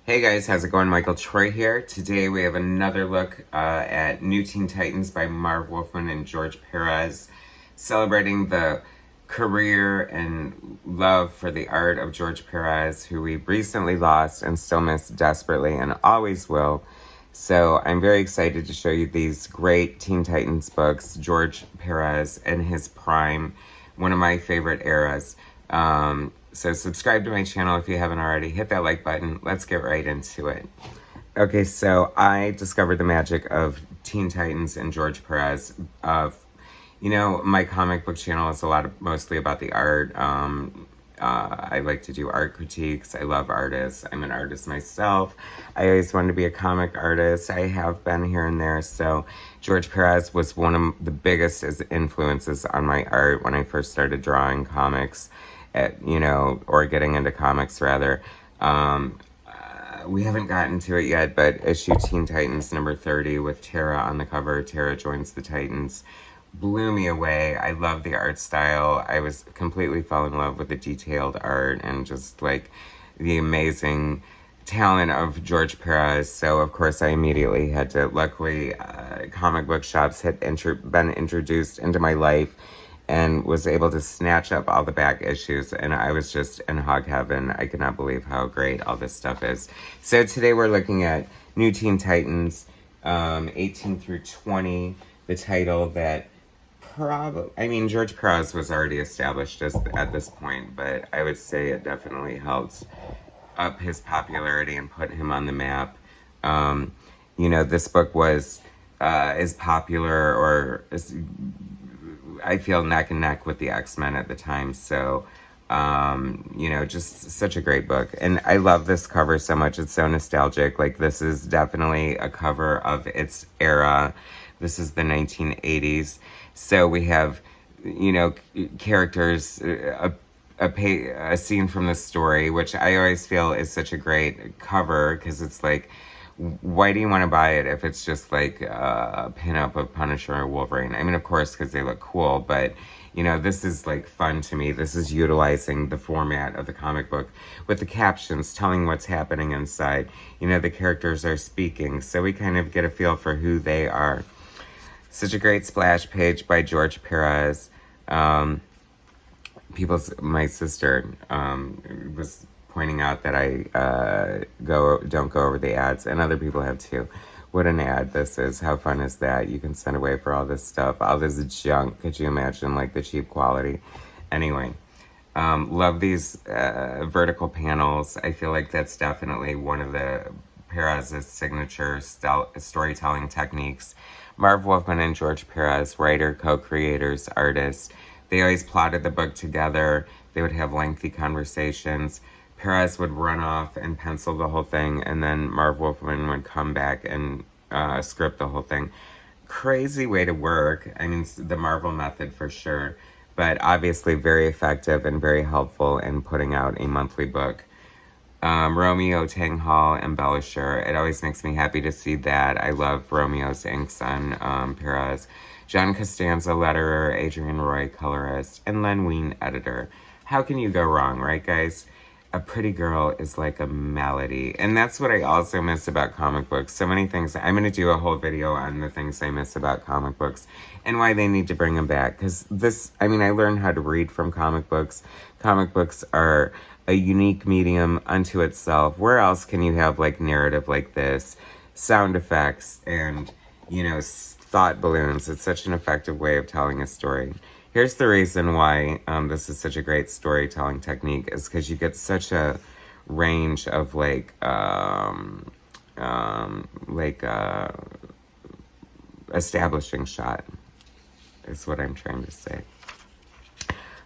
Hey guys, how's it going? Michael Troy here. Today we have another look at New Teen Titans by Marv Wolfman and George PÉREZ, celebrating the career and love for the art of George PÉREZ, who we recently lost and still miss desperately and always will. So I'm very excited to show you these great Teen Titans books, George PÉREZ in his prime, one of my favorite eras. So subscribe to my channel if you haven't already. Hit that like button. Let's get right into it. Okay, so I discovered the magic of Teen Titans and George PÉREZ. My comic book channel is mostly about the art. I like to do art critiques. I love artists. I'm an artist myself. I always wanted to be a comic artist. I have been here and there. So George PÉREZ was one of the biggest influences on my art when I first started drawing comics, or getting into comics rather. We haven't gotten to it yet, but issue Teen Titans number 30 with Tara on the cover. Tara joins the Titans. Blew me away. I love the art style. I was completely fell in love with the detailed art and just like the amazing talent of George PÉREZ. So of course I immediately had to, luckily comic book shops had been introduced into my life and was able to snatch up all the back issues, and I was just in hog heaven. I could not believe how great all this stuff is. So today we're looking at New Teen Titans 18 through 20, the title that George PÉREZ was already established at this point, but I would say it definitely helped up his popularity and put him on the map. This book was as popular, or as, I feel, neck and neck with the X-Men at the time. So, just such a great book. And I love this cover so much. It's so nostalgic. Like, this is definitely a cover of its era. This is the 1980s. So we have, characters, a scene from the story, which I always feel is such a great cover, because it's like, why do you want to buy it if it's just like a pinup of Punisher or Wolverine? I mean, of course, because they look cool, but, this is like fun to me. This is utilizing the format of the comic book with the captions telling what's happening inside. The characters are speaking, so we kind of get a feel for who they are. Such a great splash page by George PÉREZ. My sister was pointing out that I don't go over the ads, and other people have too. What an ad this is. How fun is that? You can send away for all this stuff, all this junk. Could you imagine, like, the cheap quality? Anyway, love these vertical panels. I feel like that's definitely one of the PÉREZ's signature storytelling techniques. Marv Wolfman and George PÉREZ, writer, co-creators, artists. They always plotted the book together. They would have lengthy conversations. PÉREZ would run off and pencil the whole thing, and then Marv Wolfman would come back and script the whole thing. Crazy way to work. I mean, the Marvel method for sure, but obviously very effective and very helpful in putting out a monthly book. Romeo Tanghal embellisher. It always makes me happy to see that. I love Romeo's inks on PÉREZ. John Costanza, letterer. Adrian Roy, colorist. And Len Wein, editor. How can you go wrong, right, guys? A pretty girl is like a melody. And that's what I also miss about comic books. So many things. I'm going to do a whole video on the things I miss about comic books and why they need to bring them back. Because I learned how to read from comic books. Comic books are a unique medium unto itself. Where else can you have, like, narrative like this? Sound effects and, thought balloons. It's such an effective way of telling a story. Here's the reason why this is such a great storytelling technique, is because you get such a range of establishing shot, is what I'm trying to say.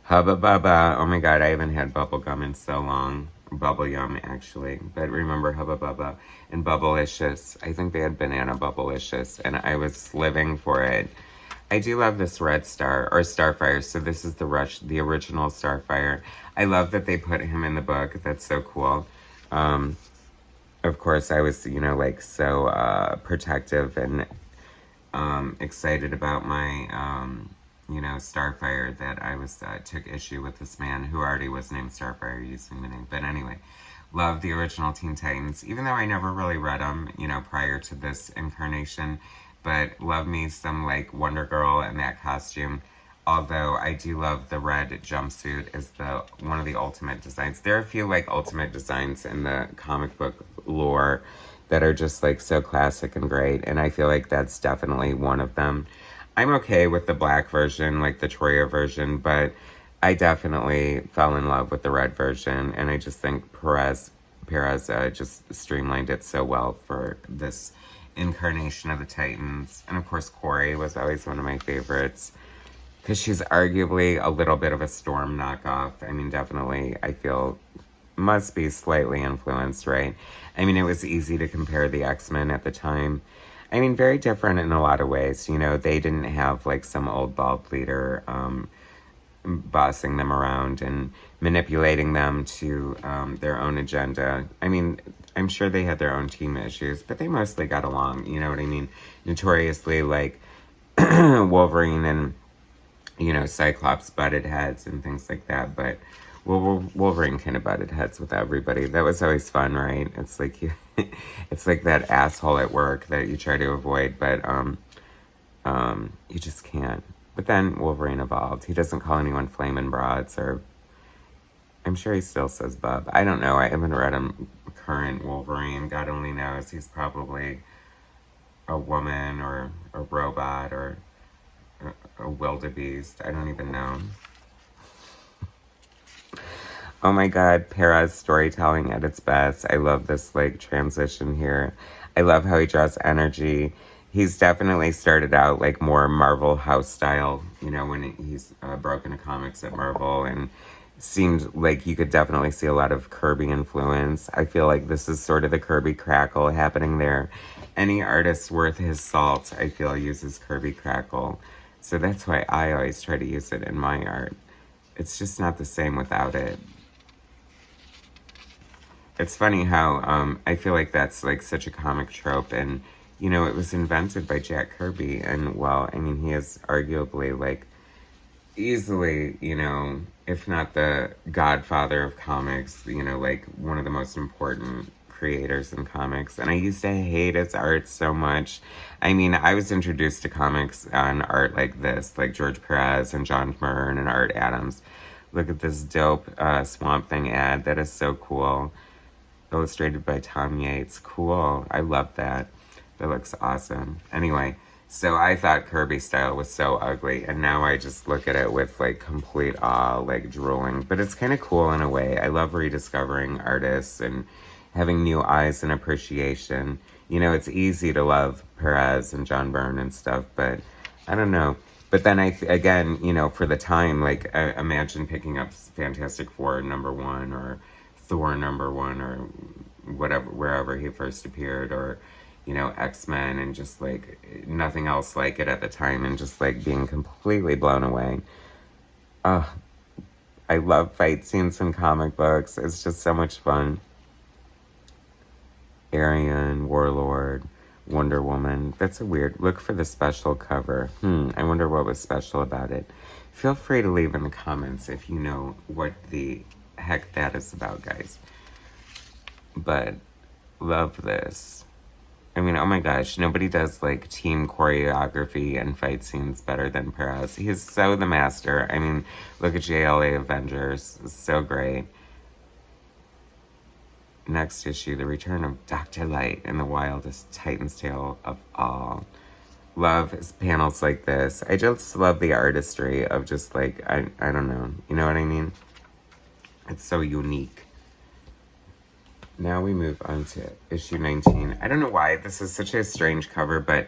Hubba Bubba. Oh my god, I haven't had bubble gum in so long. Bubble yum, actually. But remember Hubba Bubba and Bubblicious. I think they had banana Bubblicious, and I was living for it. I do love this Red Star, or Starfire. So this is the original Starfire. I love that they put him in the book. That's so cool. Of course, I was, so protective and excited about my you know, Starfire, that I was took issue with this man who already was named Starfire using the name. But anyway, love the original Teen Titans, even though I never really read them, you know, prior to this incarnation. But love me some like Wonder Girl and that costume. Although I do love the red jumpsuit is the one of the ultimate designs. There are a few like ultimate designs in the comic book lore that are just like so classic and great, and I feel like that's definitely one of them. I'm okay with the black version, like the Troyer version, but I definitely fell in love with the red version, and I just think Perez just streamlined it so well for this incarnation of the Titans. And of course, Corey was always one of my favorites because she's arguably a little bit of a Storm knockoff. I mean, definitely, I feel must be slightly influenced, right? I mean, it was easy to compare the X-Men at the time. I mean, very different in a lot of ways. You know, they didn't have like some old bald leader bossing them around and manipulating them to their own agenda. I mean, I'm sure they had their own team issues, but they mostly got along. You know what I mean? Notoriously, like Wolverine and, you know, Cyclops butted heads and things like that, but Wolverine kind of butted heads with everybody. That was always fun, right? It's like it's like that asshole at work that you try to avoid, but you just can't. But then Wolverine evolved. He doesn't call anyone flamin' broads, or I'm sure he still says bub. I don't know. I haven't read him current Wolverine. God only knows. He's probably a woman or a robot or a wildebeest. I don't even know. Oh my God, Perez storytelling at its best. I love this like transition here. I love how he draws energy. He's definitely started out like more Marvel house style, you know, when he's broke into comics at Marvel, and seemed like you could definitely see a lot of Kirby influence. I feel like this is sort of the Kirby crackle happening there. Any artist worth his salt, I feel, uses Kirby crackle. So that's why I always try to use it in my art. It's just not the same without it. It's funny how I feel like that's like such a comic trope, and you know, it was invented by Jack Kirby, and well, I mean, he is arguably like easily, you know, if not the godfather of comics, you know, like one of the most important creators in comics. And I used to hate his art so much. I mean, I was introduced to comics on art like this, like George Perez and John Byrne and Art Adams. Look at this dope Swamp Thing ad. That is so cool. Illustrated by Tom Yates. Cool. I love that. That looks awesome. Anyway, so I thought Kirby style was so ugly, and now I just look at it with like complete awe, like drooling. But it's kind of cool in a way. I love rediscovering artists and having new eyes and appreciation. You know, it's easy to love Perez and John Byrne and stuff, but I don't know. But then again, you know, for the time, like imagine picking up Fantastic Four #1 or Thor #1 or whatever, wherever he first appeared, or, you know, X-Men, and just like nothing else like it at the time, and just like being completely blown away. I love fight scenes in comic books. It's just so much fun. Aryan, Warlord, Wonder Woman. That's a weird, look for the special cover. I wonder what was special about it. Feel free to leave in the comments if you know what the heck that is about, guys. But love this. I mean, oh my gosh, nobody does like team choreography and fight scenes better than Perez. He's so the master. I mean, look at JLA Avengers. It's so great. Next issue, the return of Dr. Light in the wildest Titan's tale of all. Love panels like this. I just love the artistry of just like, I don't know. You know what I mean? It's so unique. Now we move on to issue 19. I don't know why this is such a strange cover, but,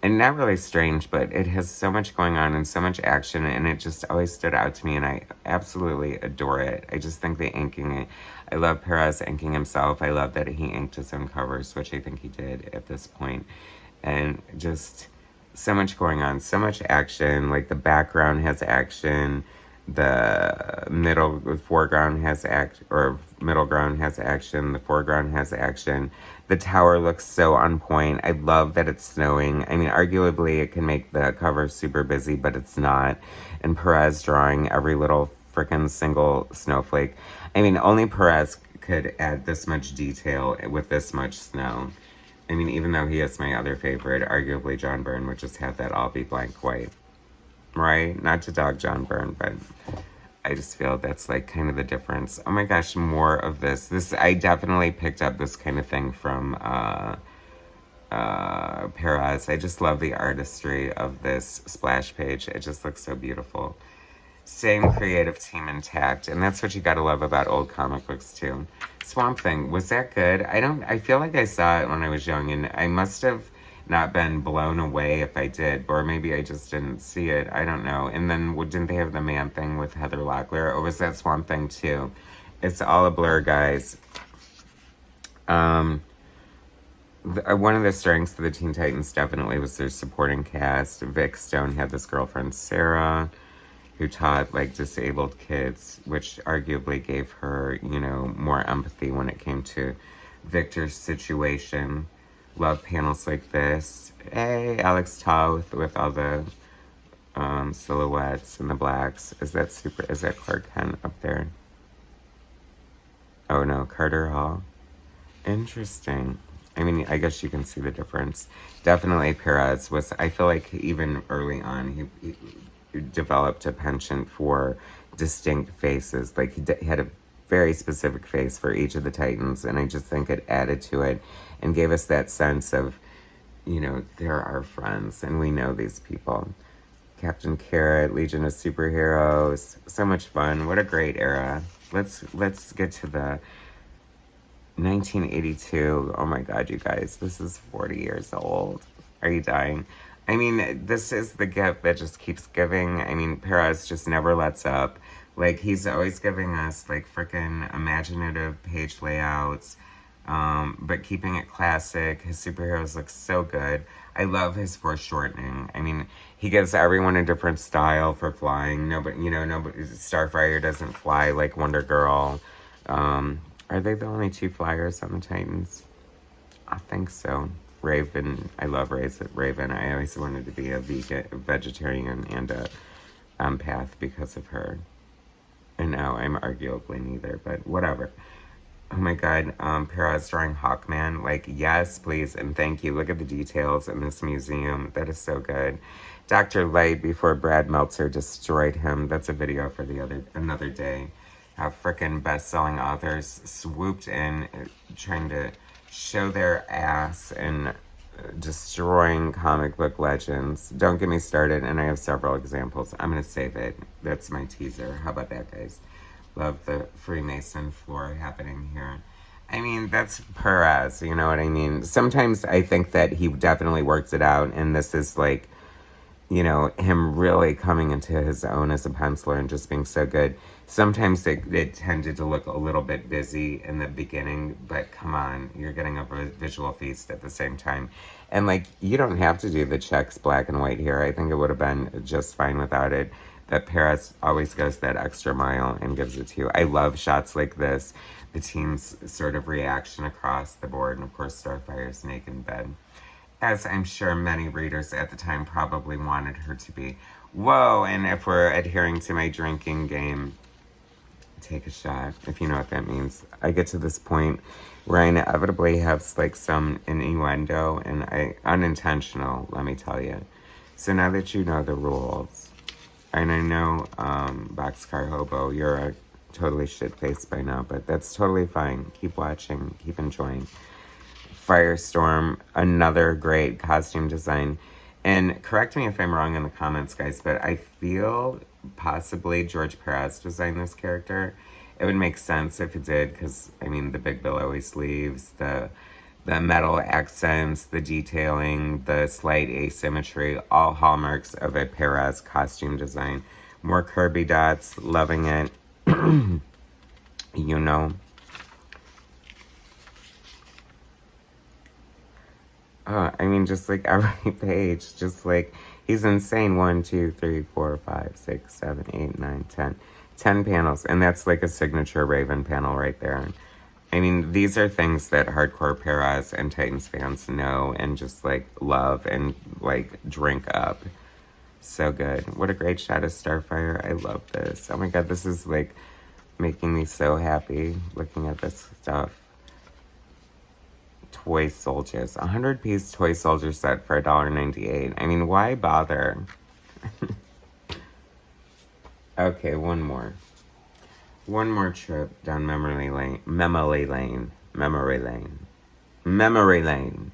and not really strange, but it has so much going on and so much action, and it just always stood out to me, and I absolutely adore it. I just think the inking, I love Perez inking himself. I love that he inked his own covers, which I think he did at this point. And just so much going on, so much action. Like the background has action. The foreground has middle ground has action. The foreground has action. The tower looks so on point. I love that it's snowing. I mean, arguably it can make the cover super busy, but it's not. And Perez drawing every little freaking single snowflake. I mean, only Perez could add this much detail with this much snow. I mean, even though he is my other favorite, arguably John Byrne would just have that all be blank white. Right? Not to dog John Byrne, but I just feel that's like kind of the difference. Oh my gosh, more of this. I definitely picked up this kind of thing from Perez. I just love the artistry of this splash page. It just looks so beautiful. Same creative team intact, and that's what you gotta love about old comic books too. Swamp Thing, was that good? I feel like I saw it when I was young, and I must have not been blown away if I did, or maybe I just didn't see it. I don't know. And then didn't they have the Man Thing with Heather Locklear, or was that Swamp Thing too? It's all a blur, guys. One of the strengths of the Teen Titans definitely was their supporting cast. Vic Stone had this girlfriend, Sarah, who taught like disabled kids, which arguably gave her, you know, more empathy when it came to Victor's situation. Love panels like this. Hey, Alex Toth with all the silhouettes and the blacks. Is that Clark Kent up there? Oh no, Carter Hall. Interesting. I mean, I guess you can see the difference. Definitely Perez was, I feel like even early on, he developed a penchant for distinct faces. Like he had a very specific face for each of the Titans, and I just think it added to it and gave us that sense of, you know, they're our friends and we know these people. Captain Carrot, Legion of Superheroes, so much fun. What a great era. Let's get to the 1982. Oh my God, you guys, this is 40 years old. Are you dying? I mean, this is the gift that just keeps giving. I mean, Perez just never lets up. Like, he's always giving us, like, freaking imaginative page layouts, but keeping it classic. His superheroes look so good. I love his foreshortening. I mean, he gives everyone a different style for flying. Nobody, Starfire doesn't fly like Wonder Girl. Are they the only two flyers on the Titans? I think so. Raven, I love Raven. I always wanted to be a vegetarian and a empath because of her. And now I'm arguably neither, but whatever. Oh my God, Perez drawing Hawkman. Like, yes, please, and thank you. Look at the details in this museum. That is so good. Dr. Light before Brad Meltzer destroyed him. That's a video for another day. How frickin' best-selling authors swooped in, trying to show their ass and destroying comic book legends. Don't get me started, and I have several examples. I'm going to save it. That's my teaser. How about that, guys? Love the Freemason floor happening here. I mean, that's Perez, you know what I mean? Sometimes I think that he definitely works it out, and this is like, you know, him really coming into his own as a penciler and just being so good. Sometimes it tended to look a little bit busy in the beginning, but come on, you're getting a visual feast at the same time. And like, you don't have to do the checks black and white here. I think it would have been just fine without it. That Perez always goes that extra mile and gives it to you. I love shots like this. The team's sort of reaction across the board, and of course Starfire's naked bed. As I'm sure many readers at the time probably wanted her to be. Whoa, and if we're adhering to my drinking game, take a shot, if you know what that means. I get to this point where I inevitably have like some innuendo, and unintentional, let me tell you. So now that you know the rules, and I know, Boxcar Hobo, you're a totally shit-faced by now, but that's totally fine. Keep watching, keep enjoying. Firestorm, another great costume design. And correct me if I'm wrong in the comments, guys, but I feel possibly George Perez designed this character. It would make sense if it did, because, I mean, the big billowy sleeves, the metal accents, the detailing, the slight asymmetry, all hallmarks of a Perez costume design. More Kirby dots, loving it. You know. I mean, just like every page, just like He's insane. 1, 2, 3, 4, 5, 6, 7, 8, 9, 10. 10 panels. And that's like a signature Raven panel right there. I mean, these are things that hardcore Perez and Titans fans know and just like love and like drink up. So good. What a great shot of Starfire. I love this. Oh my god, this is like making me so happy looking at this stuff. Toy soldiers. 100-piece toy soldier set for $1.98. I mean, why bother? Okay, one more. One more trip down memory lane. Memory lane. Memory lane. Memory lane.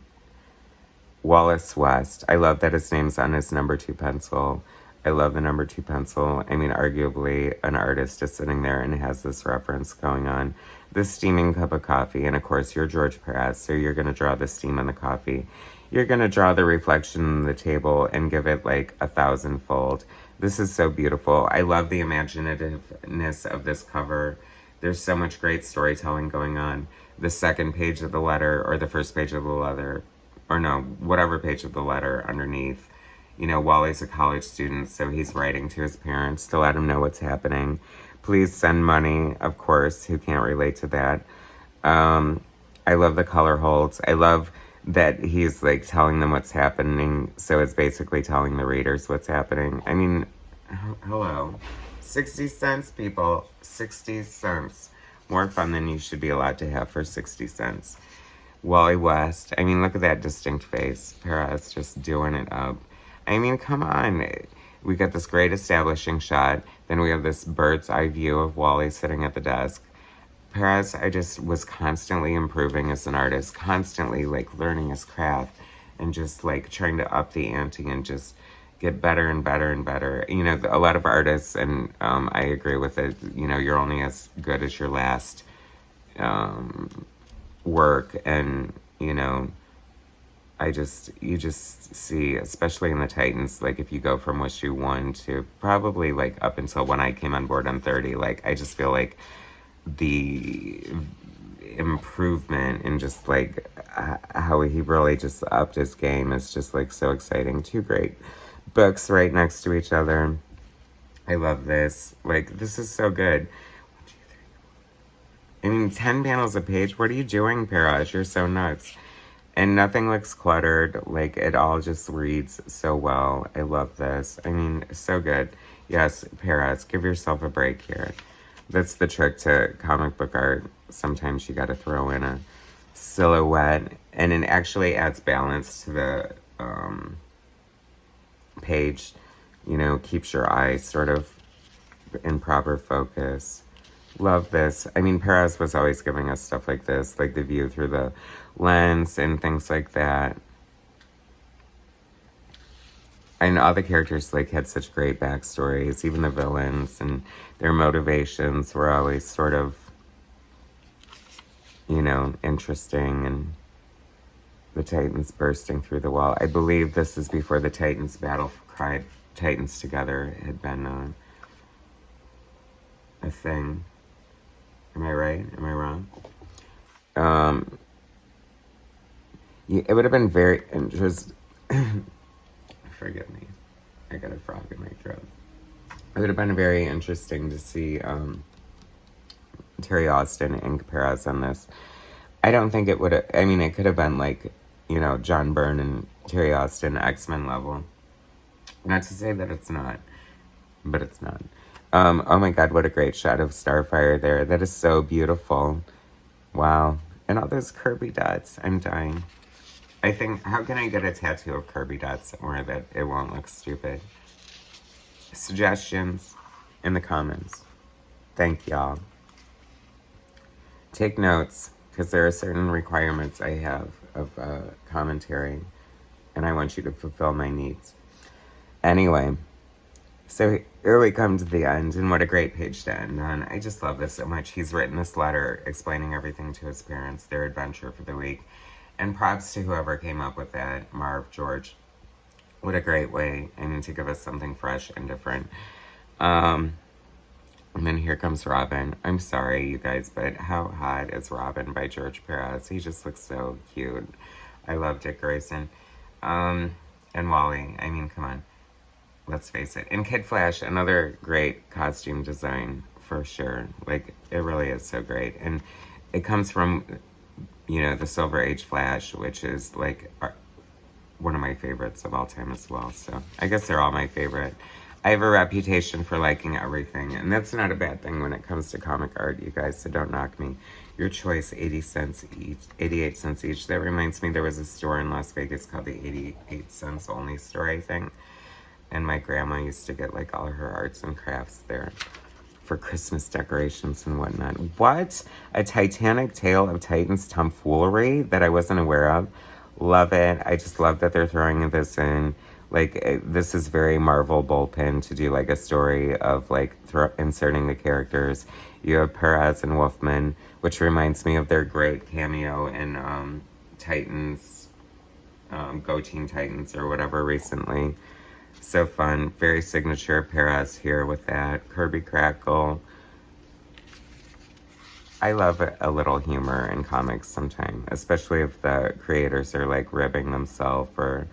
Wallace West. I love that his name's on his number 2 pencil. I love the number 2 pencil. I mean, arguably, an artist is sitting there and has this reference going on. The steaming cup of coffee. And of course, you're George PÉREZ, so you're going to draw the steam in the coffee. You're going to draw the reflection in the table and give it like 1,000-fold. This is so beautiful. I love the imaginativeness of this cover. There's so much great storytelling going on. The second page of the letter, or the first page of the letter, or no, whatever page of the letter underneath. You know, Wally's a college student, so he's writing to his parents to let him know what's happening. Please send money, of course. Who can't relate to that? I love the color holds. I love that he's like telling them what's happening, so it's basically telling the readers what's happening. I mean, hello. 60 cents, people. 60 cents. More fun than you should be allowed to have for 60 cents. Wally West. I mean, look at that distinct face. Perez just doing it up. I mean, come on. We got this great establishing shot. Then we have this bird's eye view of Wally sitting at the desk. Perez, I just was constantly improving as an artist, constantly like learning his craft and just like trying to up the ante and just get better and better and better. You know, a lot of artists, and I agree with it, you know, you're only as good as your last work. And, you know, you just see, especially in the Titans, like if you go from Issue 1 to probably like up until when I came on board on 30, like I just feel like the improvement in just like how he really just upped his game is just like so exciting. 2 great books right next to each other. I love this. Like, this is so good. 1, 2, 3, 4. I mean, 10 panels a page. What are you doing, Perez? You're so nuts. And nothing looks cluttered. Like, it all just reads so well. I love this. I mean, so good. Yes, Perez, give yourself a break here. That's the trick to comic book art. Sometimes you got to throw in a silhouette, and it actually adds balance to the page. You know, keeps your eye sort of in proper focus. Love this. I mean, Perez was always giving us stuff like this, like the view through the lens and things like that. And all the characters like had such great backstories, even the villains, and their motivations were always sort of, you know, interesting. And the Titans bursting through the wall. I believe this is before the Titans Battle Cry Titans Together had been a thing. Am I right? Am I wrong? It would have been very interesting. Forgive me. I got a frog in my throat. It would have been very interesting to see Terry Austin and Perez on this. I don't think it would have... I mean, it could have been like, you know, John Byrne and Terry Austin, X-Men level. Not to say that it's not, but it's not. Oh my god, what a great shot of Starfire there. That is so beautiful. Wow. And all those Kirby dots. I'm dying. I think, how can I get a tattoo of Kirby dots somewhere that it won't look stupid? Suggestions in the comments. Thank y'all. Take notes, because there are certain requirements I have of commentary, and I want you to fulfill my needs. Anyway, so here we come to the end, and what a great page to end on. I just love this so much. He's written this letter explaining everything to his parents, their adventure for the week. And props to whoever came up with that, Marv, George. What a great way, I mean, to give us something fresh and different. And then here comes Robin. I'm sorry, you guys, but how hot is Robin by George PÉREZ? He just looks so cute. I love Dick Grayson. And Wally, I mean, come on. let's face it. And Kid Flash, another great costume design for sure. Like, it really is so great. And it comes from, you know, the Silver Age Flash, which is like one of my favorites of all time as well. So I guess they're all my favorite. I have a reputation for liking everything, and that's not a bad thing when it comes to comic art, you guys, so don't knock me. Your choice, 80 cents each, 88 cents each. That reminds me, there was a store in Las Vegas called the 88 cents only store, I think. And my grandma used to get like all her arts and crafts there for Christmas decorations and whatnot. What? A Titanic Tale of Titans tomfoolery that I wasn't aware of. Love it. I just love that they're throwing this in. Like, this is very Marvel bullpen to do like a story of like inserting the characters. You have Perez and Wolfman, which reminds me of their great cameo in Titans, Go Teen Titans or whatever recently. So fun. Very signature Perez here with that. Kirby Crackle. I love a little humor in comics sometimes, especially if the creators are like ribbing themselves or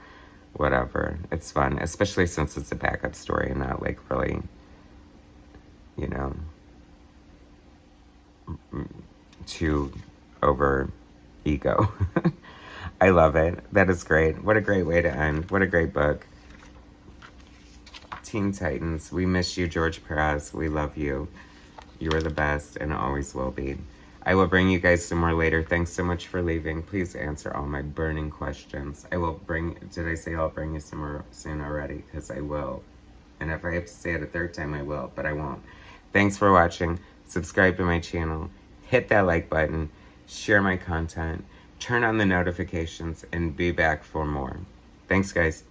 whatever. It's fun, especially since it's a backup story and not like really, you know, too over ego. I love it. That is great. What a great way to end. What a great book. Teen Titans. We miss you, George PÉREZ. We love you. You are the best and always will be. I will bring you guys some more later. Thanks so much for leaving. Please answer all my burning questions. I will bring, did I say I'll bring you some more soon already? Because I will. And if I have to say it a third time, I will, but I won't. Thanks for watching. Subscribe to my channel. Hit that like button. Share my content. Turn on the notifications and be back for more. Thanks, guys.